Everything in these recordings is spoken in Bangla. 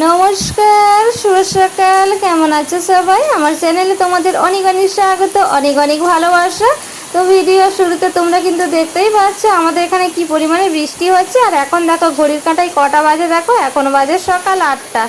নমস্কার, শুভ সকাল। কেমন আছো সবাই? আমার চ্যানেলে তোমাদের অনেক অনেক স্বাগত, অনেক অনেক ভালোবাসা। তো ভিডিও শুরুতে তোমরা কিন্তু দেখতেই পাচ্ছ আমাদের এখানে কি পরিমাণে বৃষ্টি হচ্ছে। আর এখন দেখো ঘড়ির কাঁটায় কটা বাজে, দেখো এখন বাজে সকাল 8টা।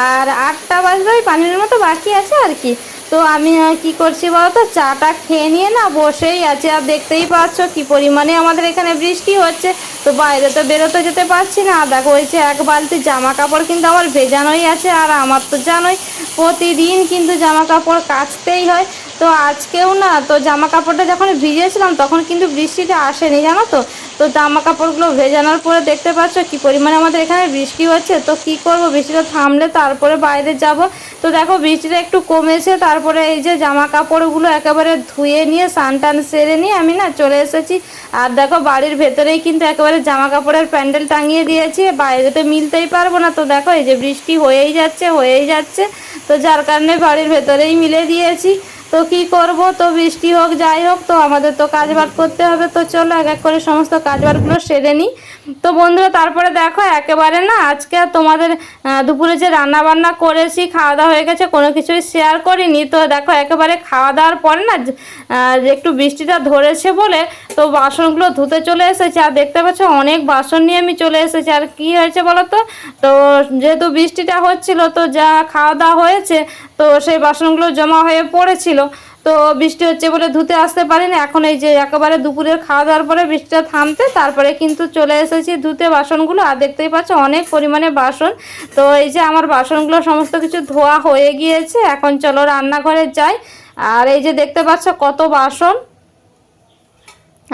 আর 8টা বাজলেই পানির মতো বাকি আছে আর কি। তো আমি কি করছি বলো তো, চাটা খেয়ে নিয়ে না বসেই আছি। আর দেখতেই পাচ্ছ কি পরিমাণে আমাদের এখানে বৃষ্টি হচ্ছে। তো বাইরে তো বেরোতে যেতে পারছি না। দেখো হয়েছে এক বালতি জামা কাপড় কিন্তু আমার ভেজানোই আছে। আর আমার তো জানোই প্রতিদিন কিন্তু জামা কাপড় কাচতেই হয়। তো আজকেও না, তো জামা কাপড়টা যখন ভিজেছিলাম তখন কিন্তু বৃষ্টিটা আসেনি, জানো তো। তো জামা কাপড়গুলো ভেজানোর পরে দেখতে পাচ্ছ কি পরিমাণে আমাদের এখানে বৃষ্টি হচ্ছে। তো কি করব, বৃষ্টিটা থামলে তারপরে বাইরে যাব। তো দেখো বৃষ্টিটা একটু কমেছে, তারপরে এই যে জামা কাপড়গুলো একেবারে ধুয়ে নিয়ে স্নান টান সেরে নিয়ে আমি না চলে এসেছি। আর দেখো বাড়ির ভেতরেই কিন্তু একেবারে জামা কাপড়ের প্যান্ডেল টাঙিয়ে দিয়েছি, বাইরে তো মিলতেই পারবো না। তো দেখো এই যে বৃষ্টি হয়েই যাচ্ছে, তো যার কারণে বাড়ির ভেতরেই মিলে দিয়েছি। তো কি করব, তো বৃষ্টি হোক যাই হোক, তো আমাদের তো কাজবাজ করতে হবে। তো চলো এক এক করে সমস্ত কাজবাজগুলো সেরে নিই। তো বন্ধুরা তারপরে দেখো একেবারে না আজকে তোমাদের দুপুরে যে রান্না বান্না করেছি, খাওয়া দাওয়া হয়ে গেছে, কোনো কিছুই শেয়ার করিনি। তো দেখো একেবারে খাওয়া দাওয়ার পরে না একটু বৃষ্টিটা ধরেছে বলে তো বাসনগুলো ধুতে চলে এসেছি। আর দেখতে পাচ্ছ অনেক বাসন নিয়ে আমি চলে এসেছি। আর কি হয়েছে বলো তো, তো যেহেতু বৃষ্টিটা হচ্ছিল, তো যা খাওয়া দাওয়া হয়েছে তো সেই বাসনগুলো জমা হয়ে পড়েছিল। তো বৃষ্টি হচ্ছে বলে ধুতে আসতে পারিনি। এখন এই যে একেবারে দুপুরের খাওয়া দাওয়ার পরে বৃষ্টিটা থামতে তারপরে কিন্তু চলে এসেছি ধুতে বাসনগুলো। আর দেখতেই পাচ্ছ অনেক পরিমাণে বাসন। তো এই যে আমার বাসনগুলো সমস্ত কিছু ধোয়া হয়ে গিয়েছে। এখন চলো রান্নাঘরে যাই। আর এই যে দেখতে পাচ্ছ কত বাসন।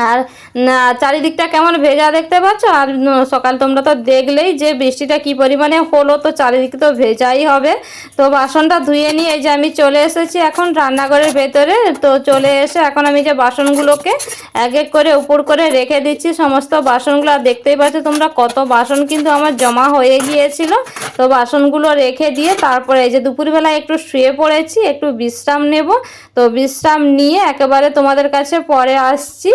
আর না চারিদিকটা কেমন ভেজা দেখতে পাচ্ছ। আর সকাল তোমরা তো দেখলেই যে বৃষ্টিটা কি পরিমাণে হলো, তো চারিদিকে তো ভেজাই হবে। তো বাসনটা ধুয়ে নিয়ে এই যে আমি চলে এসেছি এখন রান্নাঘরের ভেতরে। তো চলে এসে এখন আমি যে বাসনগুলোকে এক এক করে উপর করে রেখে দিচ্ছি সমস্ত বাসনগুলো। আর দেখতেই পাচ্ছ তোমরা কত বাসন কিন্তু আমার জমা হয়ে গিয়েছিল। তো বাসনগুলো রেখে দিয়ে তারপরে এই যে দুপুরবেলা একটু শুয়ে পড়েছি, একটু বিশ্রাম নেব। তো বিশ্রাম নিয়ে একেবারে তোমাদের কাছে পরে আসছি।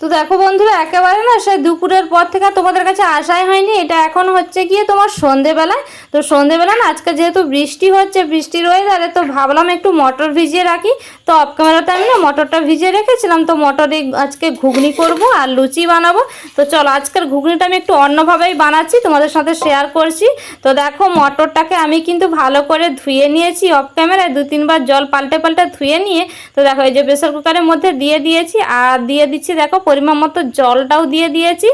তো দেখো বন্ধুরা একেবারে না সেই দুপুরের পর থেকে তোমাদের কাছে আসাই হয়নি। এটা এখন হচ্ছে গিয়ে তোমার সন্ধেবেলায়। তো সন্ধেবেলা না আজকে যেহেতু বৃষ্টি হচ্ছে, বৃষ্টির ওয়েদারে, তো ভাবলাম একটু মটর ভিজিয়ে রাখি। তো অফ ক্যামেরাতে আমি না মটরটা ভিজিয়ে রেখেছিলাম। তো মটরে আজকে ঘুগনি করব আর লুচি বানাবো। তো চলো আজকের ঘুগনিটা আমি একটু অন্যভাবেই বানাচ্ছি, তোমাদের সাথে শেয়ার করছি। তো দেখো মটরটাকে আমি কিন্তু ভালো করে ধুয়ে নিয়েছি অফ ক্যামেরায়, 2-3 বার জল পাল্টে পাল্টে ধুয়ে নিয়ে তো দেখো এই যে প্রেসার কুকারের মধ্যে দিয়ে দিয়েছি। আর দিয়ে দিচ্ছি দেখো পরিমাণ মতো জলটাও দিয়ে দিয়েছি।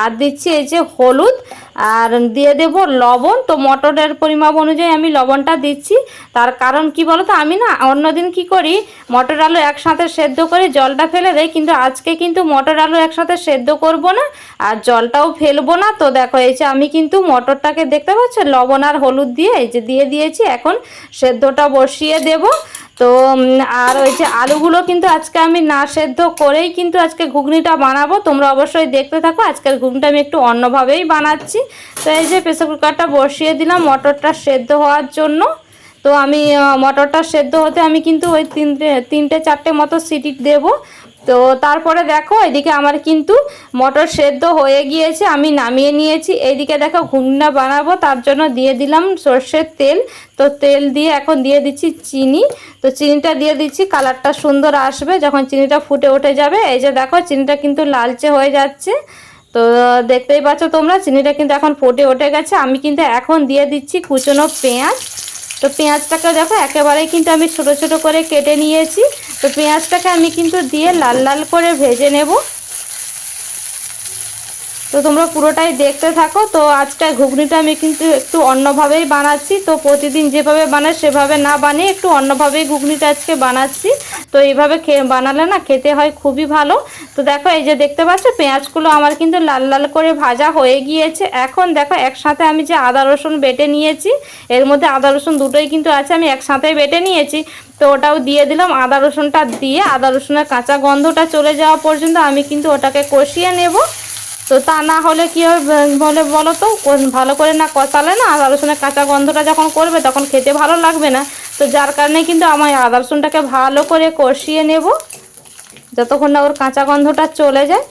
আর দিচ্ছি এই যে হলুদ, আর দিয়ে দেব লবণ। তো মটরের পরিমাপ অনুযায়ী আমি লবণটা দিচ্ছি। তার কারণ কি বলো তো, আমি না অন্যদিন কি করি মটর আলু একসাথে সেদ্ধ করে জলটা ফেলে দেয়, কিন্তু আজকে কিন্তু মটর আলু একসাথে সেদ্ধ করব না আর জলটাও ফেলবো না। তো দেখো এই যে আমি কিন্তু মটরটাকে দেখতে পাচ্ছ লবণ আর হলুদ দিয়ে এই যে দিয়ে দিয়েছি। এখন সেদ্ধটা বসিয়ে দেব। তো আর ওই যে আলুগুলো কিন্তু আজকে আমি না সেদ্ধ করেই কিন্তু আজকে ঘুগনিটা বানাবো। তোমরা অবশ্যই দেখতে থাকো, আজকের ঘুগনিটা আমি একটু অন্যভাবেই বানাচ্ছি। তো এই যে প্রেসার কুকারটা বসিয়ে দিলাম মটরটা সেদ্ধ হওয়ার জন্য। তো আমি মটরটা সেদ্ধ হতে আমি কিন্তু ওই তিনটে চারটে মতো সিটি দেবো। তো তারপরে দেখো এদিকে আমার কিন্তু মটর সেদ্ধ হয়ে গিয়েছে, আমি নামিয়ে নিয়েছি। এইদিকে দেখো ঘুগনা বানাবো, তার জন্য দিয়ে দিলাম সর্ষের তেল। তো তেল দিয়ে এখন দিয়ে দিচ্ছি চিনি। তো চিনিটা দিয়ে দিচ্ছি, কালারটা সুন্দর আসবে যখন চিনিটা ফুটে উঠে যাবে। এই যে দেখো চিনিটা কিন্তু লালচে হয়ে যাচ্ছে। তো দেখতেই পাচ্ছ তোমরা চিনিটা কিন্তু এখন ফুটে উঠে গেছে। আমি কিন্তু এখন দিয়ে দিচ্ছি কুচনো পেঁয়াজ। তো পেঁয়াজটাকে দেখো একেবারেই কিন্তু আমি ছোট ছোট করে কেটে নিয়েছি। তো পেঁয়াজটাকে আমি কিন্তু দিয়ে লাল লাল করে ভেজে নেব। তো তোমরা পুরোটাই দেখতে থাকো। তো আজকে ঘুগনিটা আমি কিন্তু একটু অন্যভাবেই বানাচ্ছি। তো প্রতিদিন যেভাবে বানাই সেভাবে না বানিয়ে একটু অন্যভাবেই ঘুগনিটা আজকে বানাচ্ছি। তো এইভাবে বানালে না খেতে হয় খুবই ভালো। তো দেখো এই যে দেখতে পাচ্ছ পেঁয়াজগুলো আমার কিন্তু লাল লাল করে ভাজা হয়ে গিয়েছে। এখন দেখো একসাথে আমি যে আদা রসুন বেটে নিয়েছি, এর মধ্যে আদা রসুন দুটোই কিন্তু আছে, আমি একসাথেই বেটে নিয়েছি। তো ওটাও দিয়ে দিলাম। আদা রসুনটা দিয়ে আদা রসুনের কাঁচা গন্ধটা চলে যাওয়া পর্যন্ত আমি কিন্তু ওটাকে কষিয়ে নেব। তো তা না হলে কী হবে বলো তো, ভালো করে না কষালে না আদা রসুনের কাঁচা গন্ধটা যখন করবে তখন খেতে ভালো লাগবে না। তো যার কারণে কিন্তু আমার আদা রসুনটাকে ভালো করে কষিয়ে নেব যতক্ষণ না ওর কাঁচা গন্ধটা চলে যায়।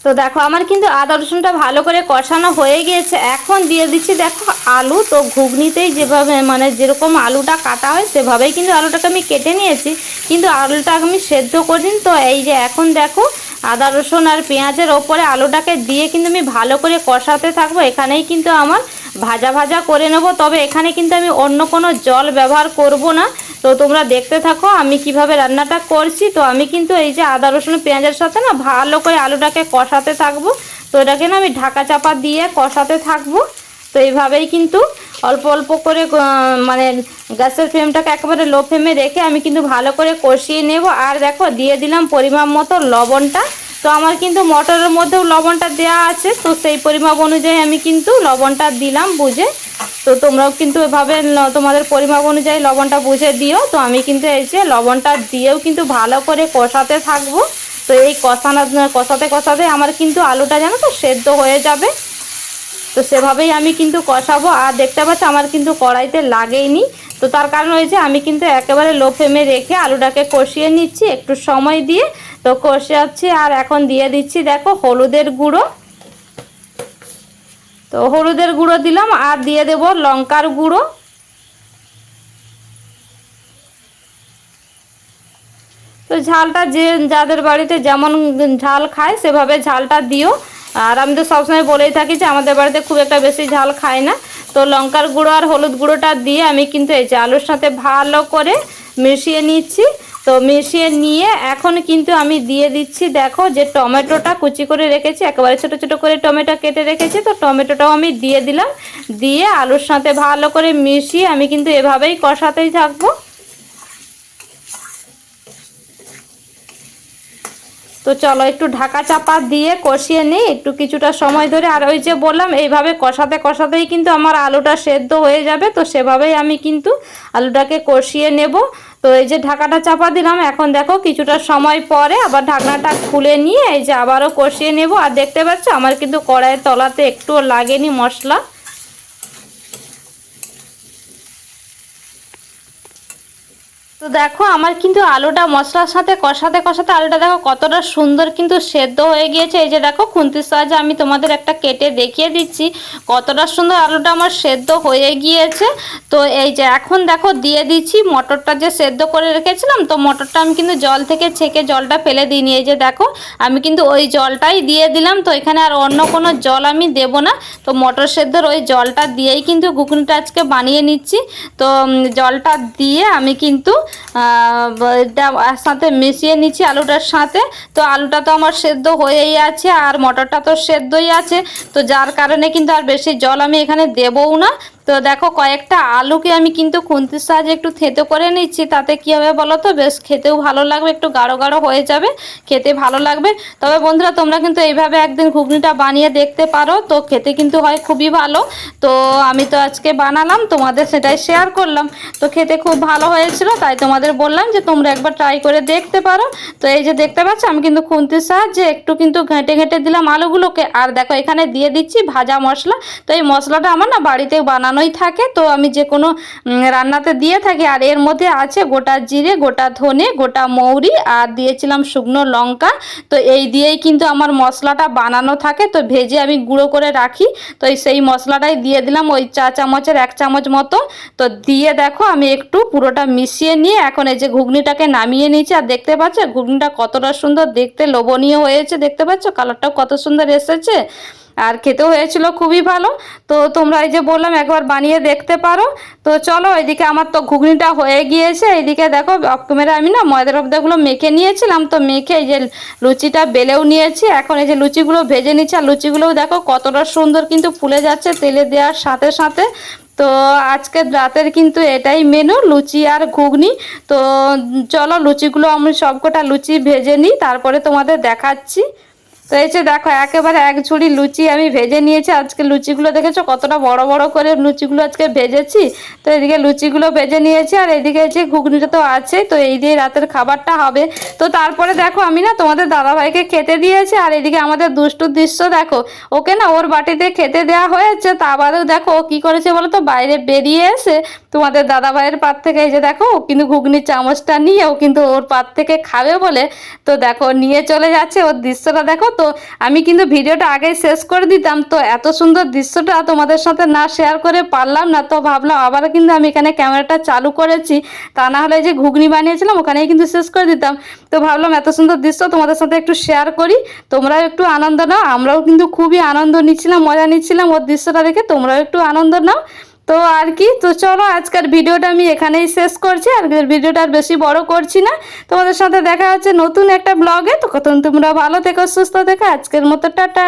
তো দেখো আমার কিন্তু আদা রসুনটা ভালো করে কষানো হয়ে গিয়েছে। এখন দিয়ে দিচ্ছি দেখো আলু। তো ঘুগনিতেই যেভাবে মানে যেরকম আলুটা কাটা হয় সেভাবেই কিন্তু আলুটাকে আমি কেটে নিয়েছি, কিন্তু আলুটা আমি সেদ্ধ করিনি। তো এই যে এখন দেখো আদা রসুন আর পেঁয়াজের ওপরে আলুটাকে দিয়ে কিন্তু আমি ভালো করে কষাতে থাকবো। এখানেই কিন্তু আমার ভাজা ভাজা করে নেব, তবে এখানে কিন্তু আমি অন্য কোনো জল ব্যবহার করব না। তো তোমরা দেখতে থাকো আমি কিভাবে রান্নাটা করছি। তো আমি কিন্তু এই যে আদা রসুন পেঁয়াজের সাথে না ভালো করে আলুটাকে কষাতে থাকবো। তো এটাকে না আমি ঢাকা চাপা দিয়ে কষাতে থাকবো। তো এইভাবেই কিন্তু অল্প অল্প করে মানে গ্যাসের ফ্লেমটাকে একেবারে লো ফ্লেমে রেখে আমি কিন্তু ভালো করে কষিয়ে নেব। আর দেখো দিয়ে দিলাম পরিমাণ মতো লবণটা। তো আমার কিন্তু মটরের মধ্যেও লবণটা দেওয়া আছে, তো সেই পরিমাপ অনুযায়ী আমি কিন্তু লবণটা দিলাম বুঝে। তো তোমরাও কিন্তু এভাবে তোমাদের পরিমাপ অনুযায়ী লবণটা বুঝে দিও। তো আমি কিন্তু এই যে লবণটা দিয়েও কিন্তু ভালো করে কষাতে থাকবো। তো এই কষাতে কষাতে আমার কিন্তু আলুটা জানো তো সেদ্ধ হয়ে যাবে। তো সেভাবেই আমি কিন্তু কষাবো। আর দেখতে পাচ্ছ আমার কিন্তু কড়াইতে লাগেইনি। তো তার কারণ হয়েছে আমি কিন্তু একেবারে লো ফ্লেমে রেখে আলুটাকে কষিয়ে নিচ্ছি একটু সময় দিয়ে। তো কষাচ্ছি আর এখন দিয়ে দিচ্ছি দেখো হলুদের গুঁড়ো। তো হলুদের গুঁড়ো দিলাম আর দিয়ে দেব লঙ্কার গুঁড়ো। তো ঝালটা যে যাদের বাড়িতে যেমন ঝাল খায় সেভাবে ঝালটা দিও। আর আমি তো সবসময় বলেই থাকি যে আমাদের বাড়িতে খুব একটা বেশি ঝাল খায় না। তো লঙ্কার গুঁড়ো আর হলুদ গুঁড়োটা দিয়ে আমি কিন্তু এই যে আলুর সাথে ভালো করে মিশিয়ে নিচ্ছি। তো মিশিয়ে নিয়ে এখন কিন্তু আমি দিয়ে দিচ্ছি দেখো যে টমেটোটা কুচি করে রেখেছি, একেবারে ছোটো ছোটো করে টমেটো কেটে রেখেছি। তো টমেটোটাও আমি দিয়ে দিলাম, দিয়ে আলুর সাথে ভালো করে মিশিয়ে আমি কিন্তু এভাবেই কষাতেই থাকবো। তো চলো একটু ঢাকা চাপা দিয়ে কষিয়ে নিই একটু কিছুটা সময় ধরে। আর ওই যে বললাম এইভাবে কষাতে কষাতেই কিন্তু আমার আলুটা সেদ্ধ হয়ে যাবে। তো সেভাবেই আমি কিন্তু আলুটাকে কষিয়ে নেব। তো এই যে ঢাকাটা চাপা দিলাম, এখন দেখো কিছুটা সময় পরে আবার ঢাকনাটা খুলে নিয়ে এই যে আবারও কষিয়ে নেব। আর দেখতে পাচ্ছ আমার কিন্তু কড়াইয়ের তলাতে একটুও লাগেনি মশলা। তো দেখো আমার কিন্তু আলুটা মশলার সাথে কষাতে কষাতে আলুটা দেখো কতটা সুন্দর কিন্তু সেদ্ধ হয়ে গিয়েছে। এই যে দেখো খুন্তির সাহায্যে আমি তোমাদের একটা কেটে দেখিয়ে দিচ্ছি কতটা সুন্দর আলুটা আমার সেদ্ধ হয়ে গিয়েছে। তো এই যে এখন দেখো দিয়ে দিচ্ছি মটরটা যে সেদ্ধ করে রেখেছিলাম। তো মটরটা আমি কিন্তু জল থেকে ছেঁকে জলটা ফেলে দিইনি। এই যে দেখো আমি কিন্তু ওই জলটাই দিয়ে দিলাম। তো এখানে আর অন্য কোনো জল আমি দেব না। তো মটর সেদ্ধর ওই জলটা দিয়েই কিন্তু ঘুগনিটা আজকে বানিয়ে নিচ্ছি। তো জলটা দিয়ে আমি কিন্তু সাথে মিশিয়ে নিচ্ছি আলুটার সাথে। তো আলুটা তো আমার সেদ্ধ হয়েই আছে আর মটরটা তো সেদ্ধই আছে। তো যার কারণে কিন্তু আর বেশি জল আমি এখানে দেবও না। তো দেখো কয়েকটা আলুকে আমি কিন্তু খুন্তির সাহায্যে একটু থেতো করে নিচ্ছি। তাতে কী হবে বলো তো, বেশ খেতেও ভালো লাগবে, একটু গাঢ় গাঢ় হয়ে যাবে, খেতে ভালো লাগবে। তবে বন্ধুরা তোমরা কিন্তু এইভাবে একদিন ঘুগনিটা বানিয়ে দেখতে পারো। তো খেতে কিন্তু হয় খুবই ভালো। তো আমি তো আজকে বানালাম, তোমাদের সেটাই শেয়ার করলাম। তো খেতে খুব ভালো হয়েছিল, তাই তোমাদের বললাম যে তোমরা একবার ট্রাই করে দেখতে পারো। তো এই যে দেখতে পাচ্ছ আমি কিন্তু খুন্তির সাহায্যে একটু কিন্তু ঘেঁটে ঘেঁটে দিলাম আলুগুলোকে। আর দেখো এখানে দিয়ে দিচ্ছি ভাজা মশলা। তো এই মশলাটা আমার না বাড়িতে বানানোই থাকে, তো আমি যে কোনো রান্নাতে দিয়ে থাকি। আর এর মধ্যে আছে গোটা জিরে, গোটা ধনে, গোটা মৌরি আর দিয়েছিলাম শুকনো লঙ্কা। তো এই দিয়েই কিন্তু আমার মশলাটা বানানো থাকে। তো ভেজে আমি গুঁড়ো করে রাখি। তো সেই মশলাটাই দিয়ে দিলাম ওই চা চামচের 1 চামচ মতো। তো দিয়ে দেখো আমি একটু পুরোটা মিশিয়ে নিয়ে এখন এই যে ঘুগনিটাকে নামিয়ে নিয়েছি। আর দেখতে পাচ্ছ ঘুগনিটা কতটা সুন্দর দেখতে, লোভনীয় হয়েছে, দেখতে পাচ্ছ কালারটাও কত সুন্দর এসেছে। আর খেতেও হয়েছিল খুবই ভালো। তো তোমরা এই যে বললাম একবার বানিয়ে দেখতে পারো। তো চলো এদিকে আমার তো ঘুগনিটা হয়ে গিয়েছে। এইদিকে দেখো অফ ক্যামেরা আমি না ময়দার অবদাগুলো মেখে নিয়েছিলাম। তো মেখে এই যে লুচিটা বেলেও নিয়েছি। এখন এই যে লুচিগুলো ভেজে নিচ্ছি। আর লুচিগুলোও দেখো কতটা সুন্দর কিন্তু ফুলে যাচ্ছে তেলে দেওয়ার সাথে সাথে। তো আজকের রাতের কিন্তু এটাই মেনু, লুচি আর ঘুগনি। তো চলো লুচিগুলো আমি সবকটা লুচি ভেজে নিই, তারপরে তোমাদের দেখাচ্ছি। তো এই যে দেখো একেবারে এক ঝুড়ি লুচি আমি ভেজে নিয়েছি। আজকে লুচিগুলো দেখেছো কতটা বড় বড় করে লুচিগুলো আজকে ভেজেছি। তো এদিকে লুচিগুলো ভেজে নিয়েছি আর এদিকে যে ঘুগনিটা তো আছে। তো এই দিয়ে রাতের খাবারটা হবে। তো তারপরে দেখো আমি না তোমাদের দাদাভাইকে খেতে দিয়েছি। আর এদিকে আমাদের দুষ্টুর দৃশ্য দেখো, ওকে না ওর বাটিতে খেতে দেওয়া হয়েছে। তা বাদেও দেখো ও কী করেছে বলো তো, বাইরে বেরিয়ে এসে তোমাদের দাদাভাইয়ের পাত থেকে এই যে দেখো ও কিন্তু ঘুগনির চামচটা নিয়ে ও কিন্তু ওর পাত থেকে খাবে বলে তো দেখো নিয়ে চলে যাচ্ছে। ওর দৃশ্যটা দেখো। তো তো আমি কিন্তু ভিডিওটা আগেই শেষ করে দিতাম, তো এত সুন্দর দৃশ্যটা তোমাদের সাথে না শেয়ার করে পারলাম না, তো ভাবলাম আবার কিন্তু আমি এখানে ক্যামেরাটা চালু করেছি, তা না হলে যে ঘুগনি বানিয়েছিলাম ওখানেই কিন্তু শেষ করে দিতাম। তো ভাবলাম এত সুন্দর দৃশ্য তোমাদের সাথে একটু শেয়ার করি, তোমরাও একটু আনন্দ নাও। আমরাও কিন্তু খুবই আনন্দ নিচ্ছিলাম, মজা নিচ্ছিলাম ওর দৃশ্যটা দেখে, তোমরাও একটু আনন্দ নাও। তো আর কি, তো চলো আজকের ভিডিওটা আমি এখানেই শেষ করছি, আর ভিডিওটা আর বেশি বড় করছি না। তোমাদের সাথে দেখা হচ্ছে নতুন একটা ব্লগে, তো তোমরা ভালো থেকো, সুস্থ থেকো, আজকের মতো টাটা।